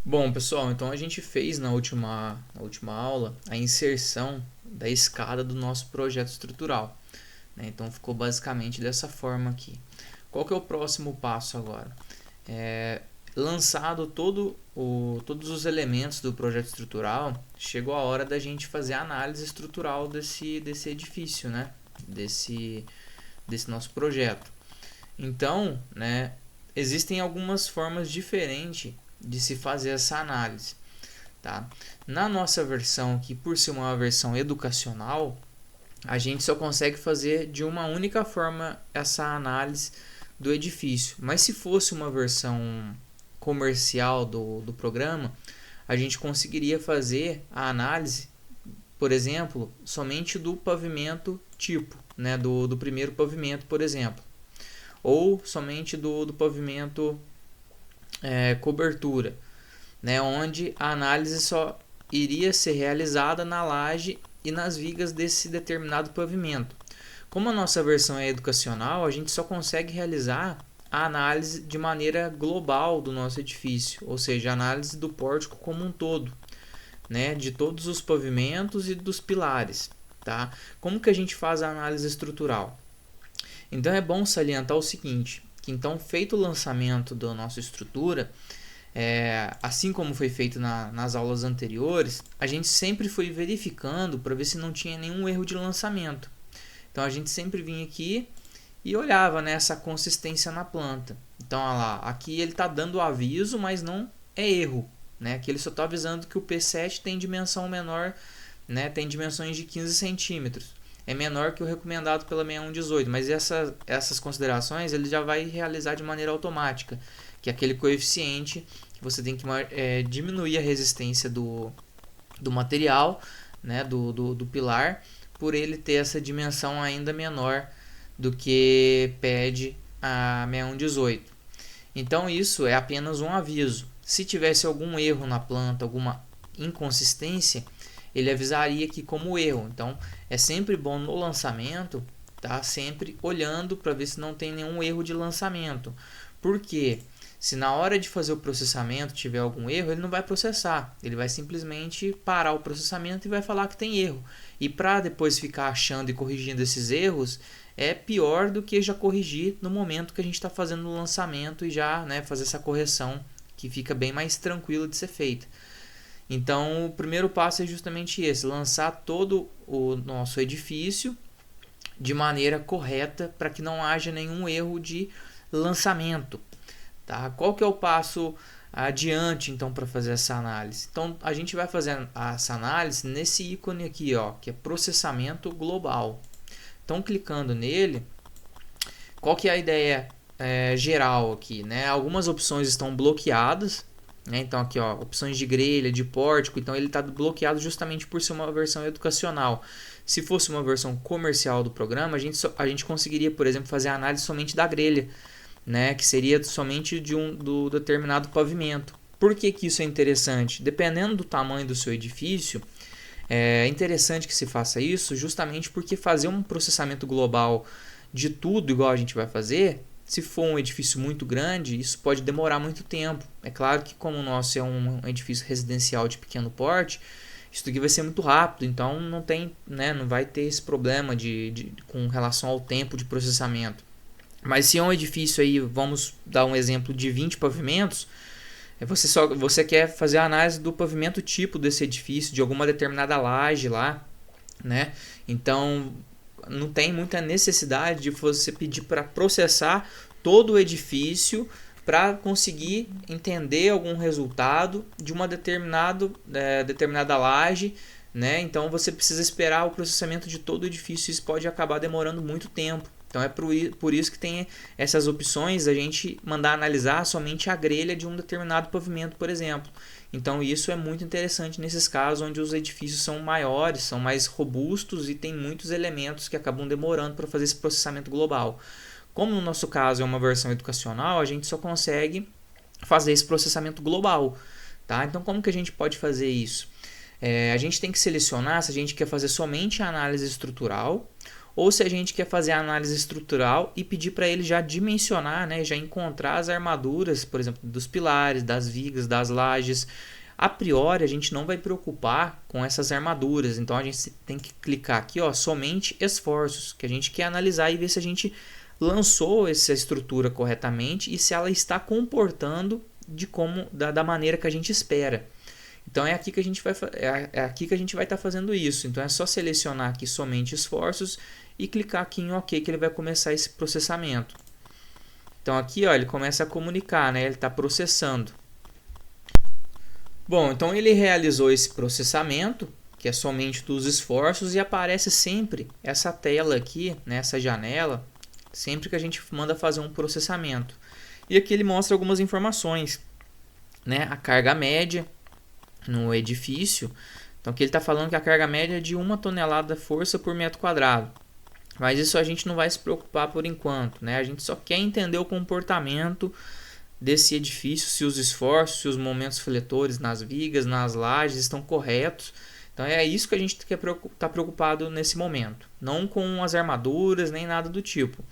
Bom, pessoal, então a gente fez na última aula a inserção da escada do nosso projeto estrutural, né? Então ficou basicamente dessa forma aqui. Qual que é o próximo passo agora? Lançado todos os elementos do projeto estrutural, chegou a hora da gente fazer a análise estrutural desse edifício, né? Desse nosso projeto. Então, né, existem algumas formas diferentes de se fazer essa análise, tá? Na nossa versão aqui, por ser uma versão educacional, a gente só consegue fazer de uma única forma essa análise do edifício. Mas se fosse uma versão comercial do programa, a gente conseguiria fazer a análise, por exemplo, somente do pavimento tipo, né, do primeiro pavimento, por exemplo, ou somente do pavimento cobertura, né, onde a análise só iria ser realizada na laje e nas vigas desse determinado pavimento. Como a nossa versão é educacional, a gente só consegue realizar a análise de maneira global do nosso edifício, ou seja, a análise do pórtico como um todo, né, de todos os pavimentos e dos pilares. Tá? Como que a gente faz a análise estrutural? Então é bom salientar o seguinte, que então feito o lançamento da nossa estrutura, assim como foi feito nas aulas anteriores, a gente sempre foi verificando para ver se não tinha nenhum erro de lançamento. Então a gente sempre vinha aqui e olhava, né, essa consistência na planta. Então olha lá, aqui ele está dando o aviso, mas não é erro. Né? Aqui ele só está avisando que o P7 tem dimensão menor, né, tem dimensões de 15 centímetros. É menor que o recomendado pela 6118, mas essas considerações ele já vai realizar de maneira automática, que é aquele coeficiente que você tem que diminuir a resistência do material, né, do pilar, por ele ter essa dimensão ainda menor do que pede a 6118. Então isso é apenas um aviso. Se tivesse algum erro na planta, alguma inconsistência, ele avisaria aqui como erro. Então é sempre bom no lançamento, tá? Sempre olhando para ver se não tem nenhum erro de lançamento. Por quê? Se na hora de fazer o processamento tiver algum erro, ele não vai processar. Ele vai simplesmente parar o processamento e vai falar que tem erro. E para depois ficar achando e corrigindo esses erros, é pior do que já corrigir no momento que a gente está fazendo o lançamento e já, né, fazer essa correção que fica bem mais tranquilo de ser feita. Então, o primeiro passo é justamente esse, lançar todo o nosso edifício de maneira correta para que não haja nenhum erro de lançamento. Tá? Qual que é o passo adiante, então, para fazer essa análise? Então, a gente vai fazer essa análise nesse ícone aqui, ó, que é processamento global. Então, clicando nele, qual que é a ideia geral aqui? Né? Algumas opções estão bloqueadas, né? Então aqui, ó, opções de grelha, de pórtico, então ele está bloqueado justamente por ser uma versão educacional. Se fosse uma versão comercial do programa, a gente conseguiria, por exemplo, fazer a análise somente da grelha, né? Que seria somente do determinado pavimento. Por que isso é interessante? Dependendo do tamanho do seu edifício, é interessante que se faça isso justamente porque fazer um processamento global de tudo igual a gente vai fazer, se for um edifício muito grande, isso pode demorar muito tempo. É claro que como o nosso é um edifício residencial de pequeno porte, isso aqui vai ser muito rápido, então não tem, né, não vai ter esse problema com relação ao tempo de processamento. Mas se é um edifício aí, vamos dar um exemplo de 20 pavimentos, você quer fazer a análise do pavimento tipo desse edifício, de alguma determinada laje lá, né? Então não tem muita necessidade de você pedir para processar todo o edifício para conseguir entender algum resultado de uma determinada laje, né? Então você precisa esperar o processamento de todo o edifício, isso pode acabar demorando muito tempo. Então é por isso que tem essas opções, a gente mandar analisar somente a grelha de um determinado pavimento, por exemplo. Então isso é muito interessante nesses casos onde os edifícios são maiores, são mais robustos e tem muitos elementos que acabam demorando para fazer esse processamento global. Como no nosso caso é uma versão educacional, a gente só consegue fazer esse processamento global. Tá? Então como que a gente pode fazer isso? A gente tem que selecionar se a gente quer fazer somente a análise estrutural ou se a gente quer fazer a análise estrutural e pedir para ele já dimensionar, né, já encontrar as armaduras, por exemplo, dos pilares, das vigas, das lajes. A priori, a gente não vai preocupar com essas armaduras, então a gente tem que clicar aqui, ó, somente esforços, que a gente quer analisar e ver se a gente lançou essa estrutura corretamente e se ela está comportando da maneira que a gente espera. Então é aqui que a gente vai estar fazendo isso. Então é só selecionar aqui somente esforços e clicar aqui em OK, que ele vai começar esse processamento. Então aqui, ó, ele começa a comunicar, né? Ele está processando. Bom, então ele realizou esse processamento, que é somente dos esforços, e aparece sempre essa tela aqui, nessa janela, sempre que a gente manda fazer um processamento. E aqui ele mostra algumas informações, né? A carga média no edifício. Então aqui ele está falando que a carga média é de 1 tonelada força por metro quadrado. Mas isso a gente não vai se preocupar por enquanto, né? A gente só quer entender o comportamento desse edifício, se os esforços, se os momentos fletores nas vigas, nas lajes estão corretos. Então é isso que a gente está preocupado nesse momento, não com as armaduras nem nada do tipo.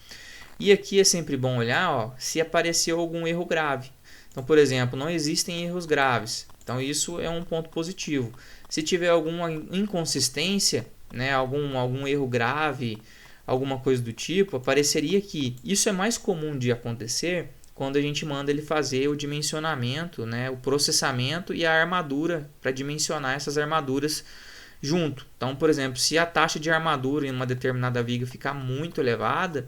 E aqui é sempre bom olhar, ó, se apareceu algum erro grave. Então, por exemplo, não existem erros graves. Então isso é um ponto positivo. Se tiver alguma inconsistência, né, algum erro grave, alguma coisa do tipo, apareceria aqui. Isso é mais comum de acontecer quando a gente manda ele fazer o dimensionamento, né, o processamento e a armadura para dimensionar essas armaduras junto. Então, por exemplo, se a taxa de armadura em uma determinada viga ficar muito elevada,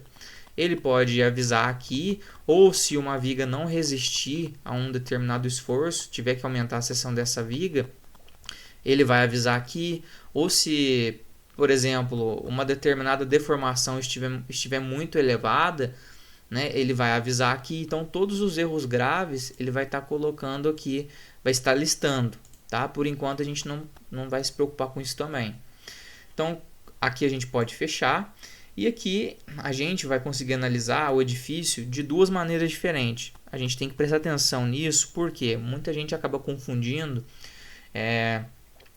ele pode avisar aqui, ou se uma viga não resistir a um determinado esforço, tiver que aumentar a seção dessa viga, ele vai avisar aqui, ou se, por exemplo, uma determinada deformação estiver muito elevada, né, ele vai avisar aqui. Então todos os erros graves ele vai estar colocando aqui, vai estar listando, tá? Por enquanto a gente não vai se preocupar com isso também. Então aqui a gente pode fechar e aqui a gente vai conseguir analisar o edifício de duas maneiras diferentes. A gente tem que prestar atenção nisso porque muita gente acaba confundindo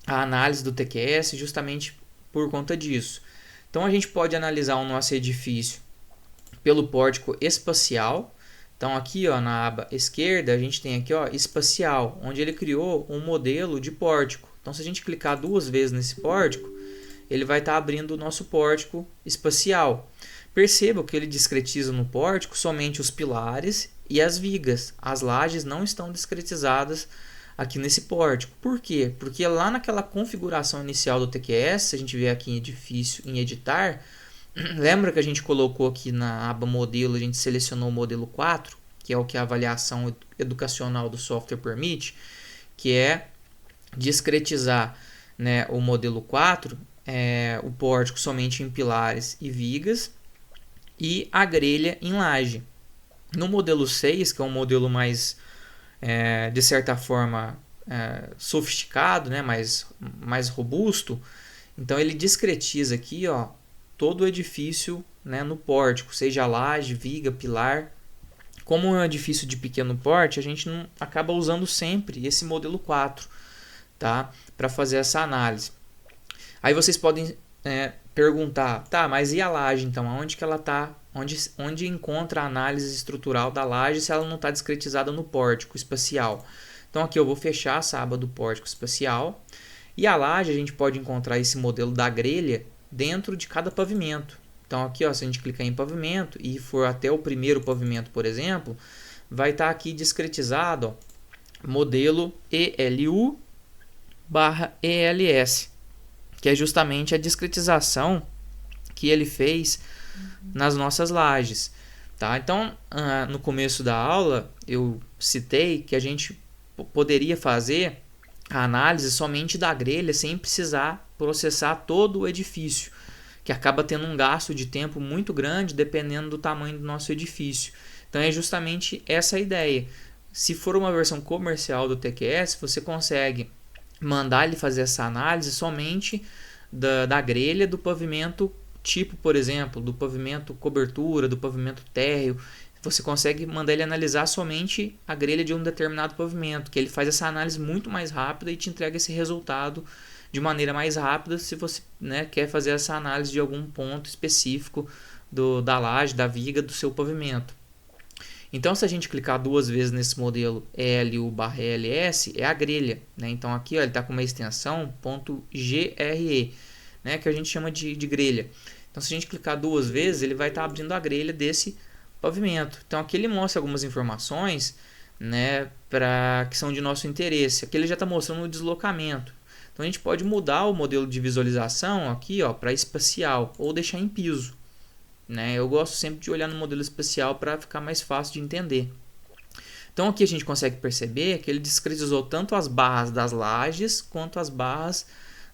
a análise do TQS justamente por conta disso. Então a gente pode analisar o nosso edifício pelo pórtico espacial. Então aqui, ó, na aba esquerda a gente tem aqui, ó, espacial, onde ele criou um modelo de pórtico. Então se a gente clicar duas vezes nesse pórtico, ele vai estar abrindo o nosso pórtico espacial. Perceba que ele discretiza no pórtico somente os pilares e as vigas. As lajes não estão discretizadas aqui nesse pórtico. Por quê? Porque lá naquela configuração inicial do TQS, se a gente vier aqui em edifício, em editar, lembra que a gente colocou aqui na aba modelo, a gente selecionou o modelo 4, que é o que a avaliação educacional do software permite, que é discretizar, né, o modelo 4, o pórtico somente em pilares e vigas, e a grelha em laje. No modelo 6, que é um modelo mais, de certa forma, sofisticado, né, mais robusto, então ele discretiza aqui, ó, todo o edifício, né, no pórtico, seja laje, viga, pilar. Como é um edifício de pequeno porte, a gente não acaba usando sempre esse modelo 4, tá, para fazer essa análise. Aí vocês podem perguntar, tá, mas e a laje então? Onde que ela está? Onde encontra a análise estrutural da laje se ela não está discretizada no pórtico espacial? Então aqui eu vou fechar essa aba do pórtico espacial. E a laje a gente pode encontrar esse modelo da grelha dentro de cada pavimento. Então aqui, ó, se a gente clicar em pavimento e for até o primeiro pavimento, por exemplo, vai estar aqui discretizado, ó, modelo ELU/ELS, que é justamente a discretização que ele fez nas nossas lajes, tá? Então, no começo da aula eu citei que a gente poderia fazer a análise somente da grelha sem precisar processar todo o edifício, que acaba tendo um gasto de tempo muito grande dependendo do tamanho do nosso edifício. Então é justamente essa a ideia. Se for uma versão comercial do TQS, você consegue mandar ele fazer essa análise somente da grelha do pavimento tipo, por exemplo, do pavimento cobertura, do pavimento térreo. Você consegue mandar ele analisar somente a grelha de um determinado pavimento, que ele faz essa análise muito mais rápida e te entrega esse resultado de maneira mais rápida se você, né, quer fazer essa análise de algum ponto específico da laje, da viga, do seu pavimento. Então, se a gente clicar duas vezes nesse modelo LU/LS, é a grelha, né? Então aqui ó, ele está com uma extensão .GRE, né, que a gente chama de grelha. Então, se a gente clicar duas vezes, ele vai estar abrindo a grelha desse pavimento. Então, aqui ele mostra algumas informações, né, que são de nosso interesse. Aqui ele já está mostrando o deslocamento. Então, a gente pode mudar o modelo de visualização aqui para espacial ou deixar em piso, né? Eu gosto sempre de olhar no modelo espacial para ficar mais fácil de entender. Então, aqui a gente consegue perceber que ele discretizou tanto as barras das lajes quanto as barras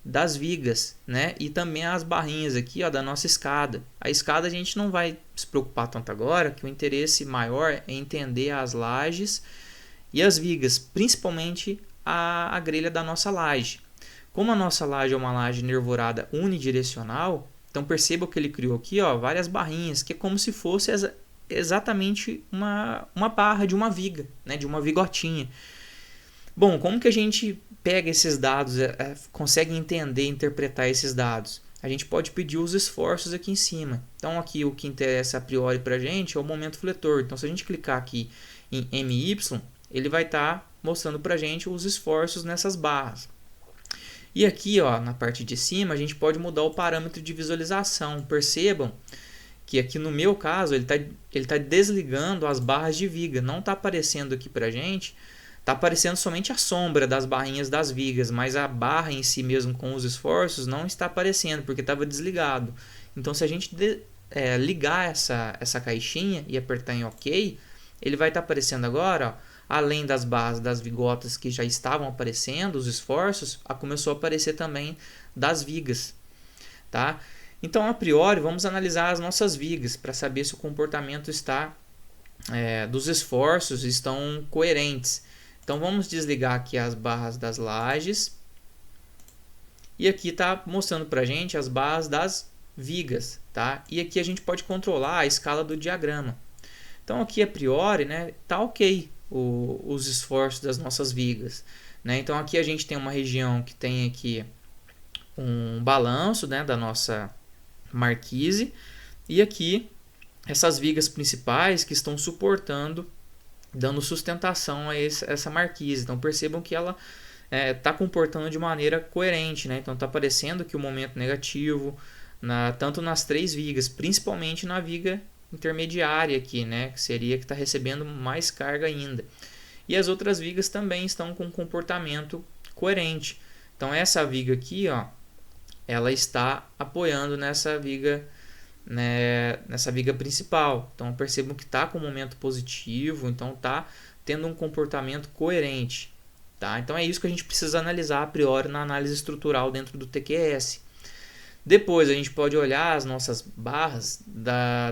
das vigas, né? E também as barrinhas aqui da nossa escada. A escada a gente não vai se preocupar tanto agora, que o interesse maior é entender as lajes e as vigas, principalmente a grelha da nossa laje. Como a nossa laje é uma laje nervurada unidirecional, então perceba que ele criou aqui várias barrinhas, que é como se fosse exatamente uma barra de uma viga, né? De uma vigotinha. Bom, como que a gente pega esses dados, consegue entender, interpretar esses dados? A gente pode pedir os esforços aqui em cima. Então aqui o que interessa a priori para a gente é o momento fletor. Então se a gente clicar aqui em MY, ele vai estar mostrando para a gente os esforços nessas barras. E aqui na parte de cima a gente pode mudar o parâmetro de visualização. Percebam que aqui no meu caso ele tá desligando as barras de viga. Não está aparecendo aqui para a gente. Está aparecendo somente a sombra das barrinhas das vigas, mas a barra em si mesmo com os esforços não está aparecendo, porque estava desligado. Então, se a gente ligar essa caixinha e apertar em OK, ele vai estar aparecendo agora, além das barras das vigotas que já estavam aparecendo, os esforços, começou a aparecer também das vigas. Tá? Então, a priori, vamos analisar as nossas vigas para saber se o comportamento dos esforços estão coerentes. Então vamos desligar aqui as barras das lajes e aqui está mostrando para a gente as barras das vigas, tá? E aqui a gente pode controlar a escala do diagrama. Então aqui a priori, né, tá ok os esforços das nossas vigas, né? Então aqui a gente tem uma região que tem aqui um balanço, né, da nossa marquise e aqui essas vigas principais que estão suportando, dando sustentação a essa marquise. Então percebam que ela está comportando de maneira coerente, né? Então está aparecendo que o momento negativo, tanto nas três vigas, principalmente na viga intermediária aqui, né? Que seria que está recebendo mais carga ainda. E as outras vigas também estão com um comportamento coerente. Então essa viga aqui, ela está apoiando nessa viga, né, nessa viga principal. Então percebam que está com um momento positivo, então está tendo um comportamento coerente. Tá? Então é isso que a gente precisa analisar a priori na análise estrutural dentro do TQS. Depois a gente pode olhar as nossas barras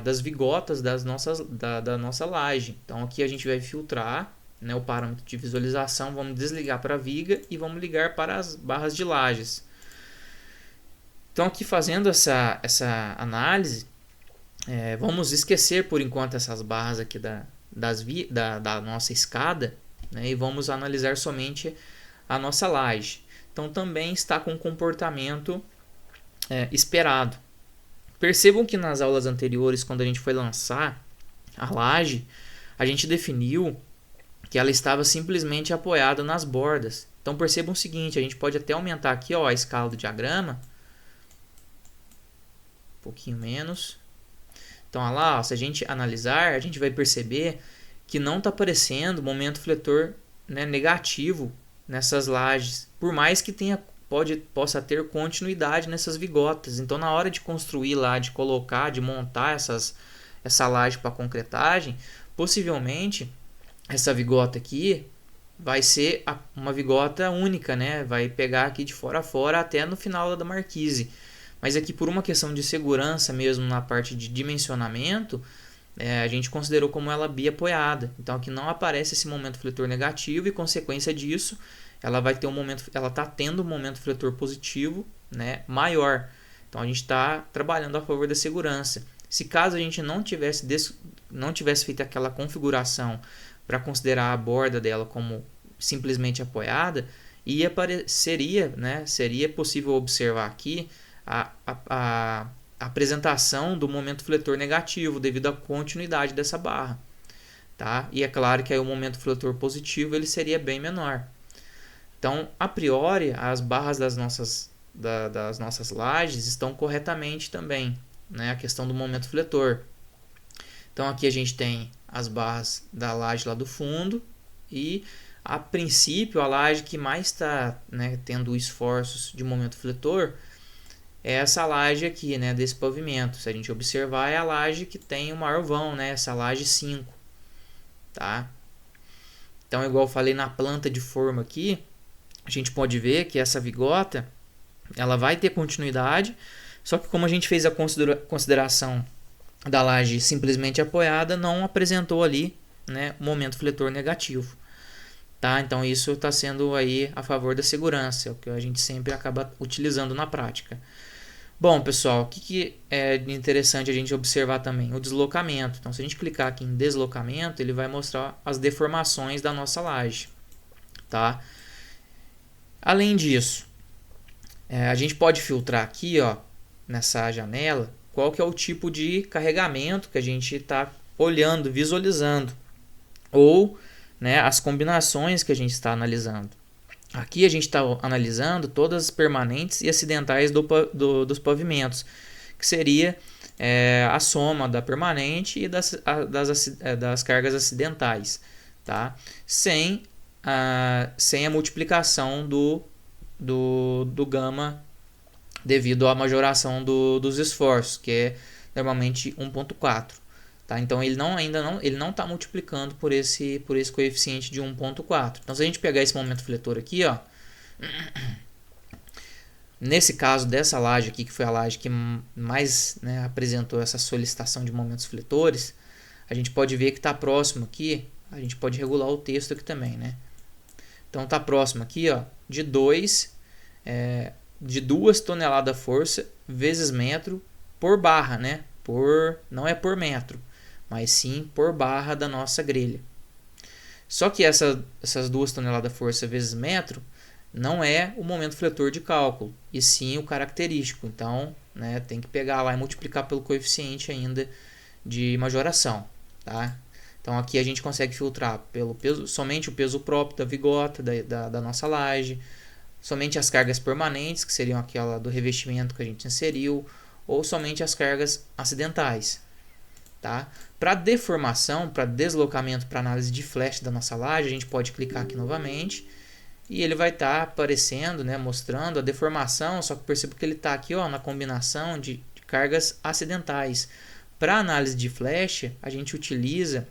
das vigotas da nossa laje. Então aqui a gente vai filtrar, né, o parâmetro de visualização, vamos desligar para a viga e vamos ligar para as barras de lajes. Então aqui fazendo essa análise, vamos esquecer por enquanto essas barras aqui da nossa escada, né, e vamos analisar somente a nossa laje. Então também está com comportamento esperado. Percebam que nas aulas anteriores, quando a gente foi lançar a laje, a gente definiu que ela estava simplesmente apoiada nas bordas. Então percebam o seguinte, a gente pode até aumentar aqui a escala do diagrama, um pouquinho menos. Então olha lá, se a gente analisar, a gente vai perceber que não está aparecendo momento fletor, né, negativo nessas lajes, por mais que possa ter continuidade nessas vigotas. Então na hora de construir lá, de colocar, de montar essa laje para concretagem, possivelmente essa vigota aqui vai ser uma vigota única, né? Vai pegar aqui de fora a fora até no final da marquise. Mas aqui por uma questão de segurança mesmo na parte de dimensionamento, a gente considerou como ela biapoiada. Então aqui não aparece esse momento fletor negativo e consequência disso, ela está tendo um momento fletor positivo, né, maior. Então a gente está trabalhando a favor da segurança. Se caso a gente não tivesse feito aquela configuração para considerar a borda dela como simplesmente apoiada, e seria possível observar aqui a apresentação do momento fletor negativo devido à continuidade dessa barra. Tá? E é claro que aí o momento fletor positivo ele seria bem menor. Então, a priori, as barras das nossas lajes estão corretamente também, né? A questão do momento fletor. Então, aqui a gente tem as barras da laje lá do fundo e, a princípio, a laje que mais está, né, tendo esforços de momento fletor é essa laje aqui, né, desse pavimento. Se a gente observar, é a laje que tem o maior vão, né, essa laje 5. Tá? Então, igual eu falei na planta de forma aqui, a gente pode ver que essa vigota ela vai ter continuidade, só que como a gente fez a consideração da laje simplesmente apoiada, não apresentou ali, né, momento fletor negativo. Tá? Então isso está sendo aí a favor da segurança, é o que a gente sempre acaba utilizando na prática. Bom, pessoal, o que é interessante a gente observar também? O deslocamento. Então, se a gente clicar aqui em deslocamento, ele vai mostrar as deformações da nossa laje. Tá? Além disso, a gente pode filtrar aqui, ó, nessa janela, qual que é o tipo de carregamento que a gente está olhando, visualizando, ou, né, as combinações que a gente está analisando. Aqui a gente está analisando todas as permanentes e acidentais dos pavimentos, que seria a soma da permanente e das cargas acidentais, tá? Sem a multiplicação do gama devido à majoração dos esforços, que é normalmente 1.4. Tá? Então ele não está multiplicando por esse coeficiente de 1.4. Então se a gente pegar esse momento fletor aqui, ó, nesse caso dessa laje aqui, que foi a laje que mais, né, apresentou essa solicitação de momentos fletores, a gente pode ver que está próximo aqui, a gente pode regular o texto aqui também, né? Então está próximo aqui, ó, de 2 toneladas força vezes metro por barra, né? Não é por metro, mas sim por barra da nossa grelha. Só que essas 2 toneladas força vezes metro não é o momento fletor de cálculo, e sim o característico. Então, né, tem que pegar lá e multiplicar pelo coeficiente ainda de majoração. Tá? Então aqui a gente consegue filtrar pelo peso, somente o peso próprio da vigota, da nossa laje, somente as cargas permanentes, que seriam aquela do revestimento que a gente inseriu, ou somente as cargas acidentais. Tá? Para deformação, para deslocamento, para análise de flash da nossa laje, a gente pode clicar aqui novamente e ele vai estar aparecendo, né, mostrando a deformação, só que percebo que ele está aqui, ó, na combinação de cargas acidentais. Para análise de flash, a gente utiliza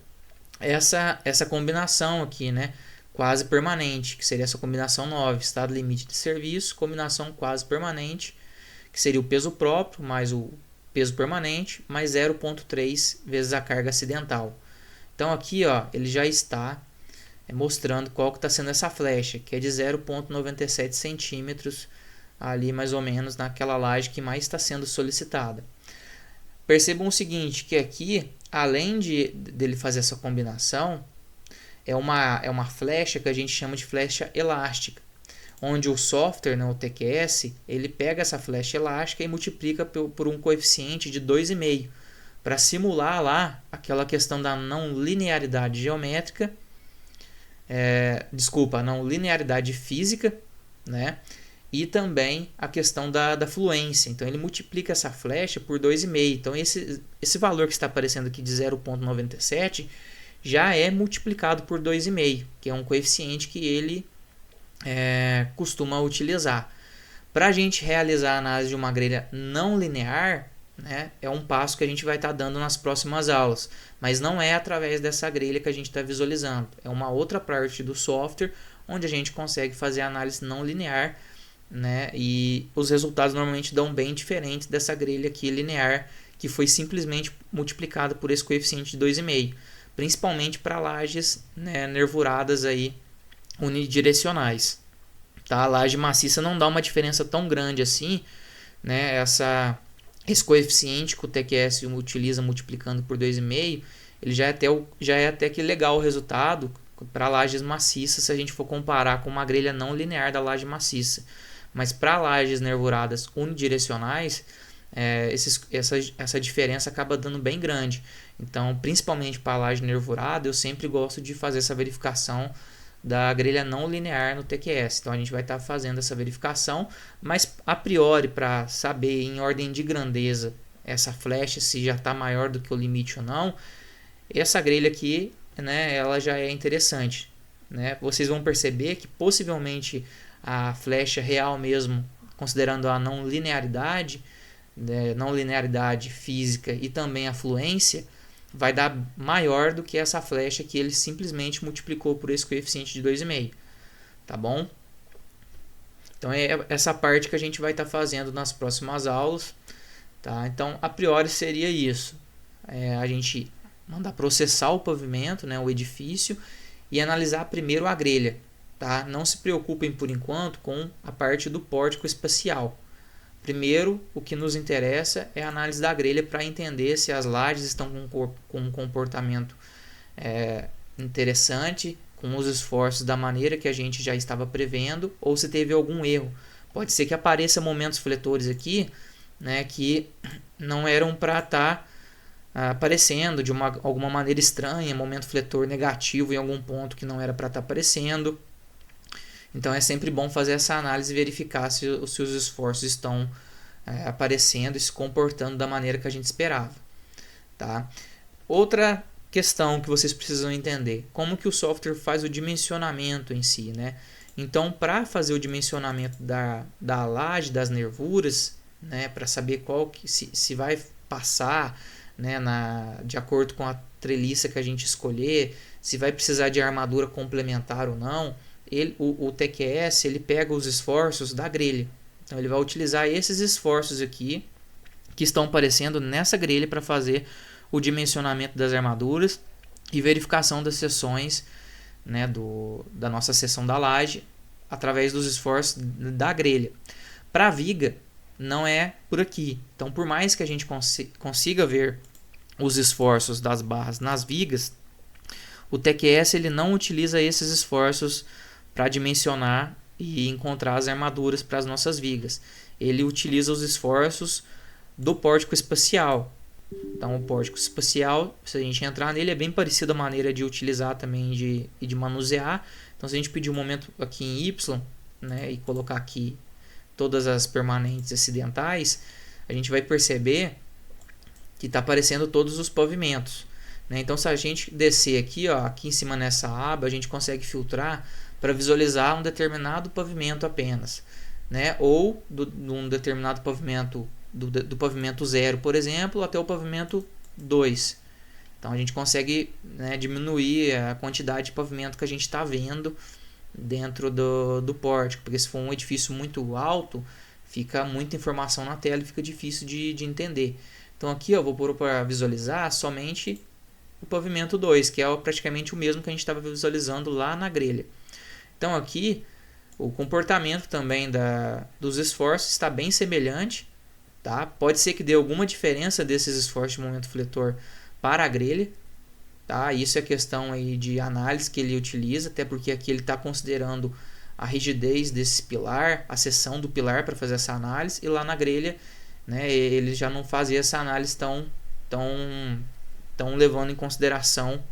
essa combinação aqui, né, quase permanente, que seria essa combinação 9, estado limite de serviço, combinação quase permanente, que seria o peso próprio mais o peso permanente, mais 0,3 vezes a carga acidental. Então aqui, ó, ele já está mostrando qual que está sendo essa flecha, que é de 0,97 centímetros, ali mais ou menos naquela laje que mais está sendo solicitada. Percebam o seguinte, que aqui, além dele fazer essa combinação, é uma flecha que a gente chama de flecha elástica, onde o software, né, o TQS, ele pega essa flecha elástica e multiplica por um coeficiente de 2,5, para simular lá aquela questão da não linearidade geométrica, não linearidade física, né? E também a questão da fluência. Então ele multiplica essa flecha por 2,5. Então esse valor que está aparecendo aqui de 0,97 já é multiplicado por 2,5, que é um coeficiente que ele costuma utilizar. Para a gente realizar a análise de uma grelha não linear, né, é um passo que a gente vai estar dando nas próximas aulas, mas não é através dessa grelha que a gente está visualizando. É uma outra parte do software onde a gente consegue fazer a análise não linear, né, e os resultados normalmente dão bem diferentes dessa grelha aqui linear, que foi simplesmente multiplicada por esse coeficiente de 2,5, principalmente para lajes, né, nervuradas aí, unidirecionais. Tá? A laje maciça não dá uma diferença tão grande assim, né, esse coeficiente que o TQS utiliza multiplicando por 2,5, ele já é até que legal o resultado, para lajes maciças, se a gente for comparar com uma grelha não linear da laje maciça. Mas para lajes nervuradas unidirecionais, essa diferença acaba dando bem grande. Então, principalmente para a laje nervurada, eu sempre gosto de fazer essa verificação da grelha não linear no TQS. Então, a gente vai estar fazendo essa verificação, mas a priori, para saber em ordem de grandeza essa flecha, se já está maior do que o limite ou não, essa grelha aqui, né, ela já é interessante. Né? Vocês vão perceber que possivelmente a flecha real mesmo, considerando a não linearidade física e também a fluência, vai dar maior do que essa flecha que ele simplesmente multiplicou por esse coeficiente de 2,5. Tá bom? Então é essa parte que a gente vai estar fazendo nas próximas aulas. Tá? Então, a priori seria isso. A gente mandar processar o pavimento, né, o edifício, e analisar primeiro a grelha. Tá? Não se preocupem por enquanto com a parte do pórtico espacial. Primeiro, o que nos interessa é a análise da grelha para entender se as lajes estão com um comportamento interessante, com os esforços da maneira que a gente já estava prevendo, ou se teve algum erro. Pode ser que apareça momentos fletores aqui, né, que não eram para estar aparecendo de alguma maneira estranha, momento fletor negativo em algum ponto que não era para estar aparecendo. Então é sempre bom fazer essa análise e verificar se os esforços estão aparecendo e se comportando da maneira que a gente esperava. Tá? Outra questão que vocês precisam entender, como que o software faz o dimensionamento em si. Né? Então, para fazer o dimensionamento da laje, das nervuras, né, para saber se vai passar, né, de acordo com a treliça que a gente escolher, se vai precisar de armadura complementar ou não, o TQS ele pega os esforços da grelha. Então ele vai utilizar esses esforços aqui que estão aparecendo nessa grelha para fazer o dimensionamento das armaduras e verificação das seções, né, da nossa seção da laje através dos esforços da grelha. Para a viga não é por aqui. Então, por mais que a gente consiga ver os esforços das barras nas vigas, o TQS ele não utiliza esses esforços para dimensionar e encontrar as armaduras para as nossas vigas. Ele utiliza os esforços do pórtico espacial. Então, o pórtico espacial, se a gente entrar nele, é bem parecido a maneira de utilizar também e de manusear. Então, se a gente pedir um momento aqui em Y, né, e colocar aqui todas as permanentes acidentais, a gente vai perceber que está aparecendo todos os pavimentos. Né? Então, se a gente descer aqui, aqui em cima nessa aba, a gente consegue filtrar para visualizar um determinado pavimento apenas. Né? Ou de um determinado pavimento, do pavimento 0, por exemplo, até o pavimento 2. Então, a gente consegue, né, diminuir a quantidade de pavimento que a gente está vendo dentro do pórtico. Porque se for um edifício muito alto, fica muita informação na tela e fica difícil de entender. Então aqui eu vou pôr para visualizar somente o pavimento 2, que é praticamente o mesmo que a gente estava visualizando lá na grelha. Então aqui o comportamento também dos esforços está bem semelhante. Tá? Pode ser que dê alguma diferença desses esforços de momento fletor para a grelha. Tá? Isso é questão aí de análise que ele utiliza, até porque aqui ele está considerando a rigidez desse pilar, a seção do pilar para fazer essa análise, e lá na grelha, né, ele já não fazia essa análise tão levando em consideração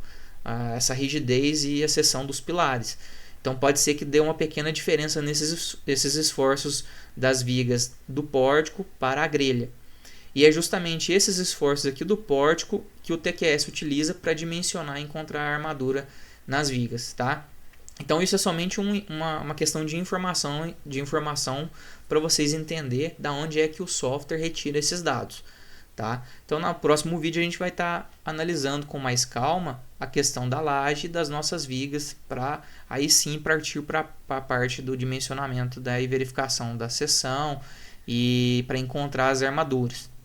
essa rigidez e a seção dos pilares. Então pode ser que dê uma pequena diferença nesses esforços das vigas do pórtico para a grelha. E é justamente esses esforços aqui do pórtico que o TQS utiliza para dimensionar e encontrar a armadura nas vigas. Tá? Então isso é somente uma questão de informação para vocês entenderem da onde é que o software retira esses dados. Tá? Então no próximo vídeo a gente vai estar analisando com mais calma a questão da laje e das nossas vigas, para aí sim partir para a parte do dimensionamento e verificação da seção e para encontrar as armaduras.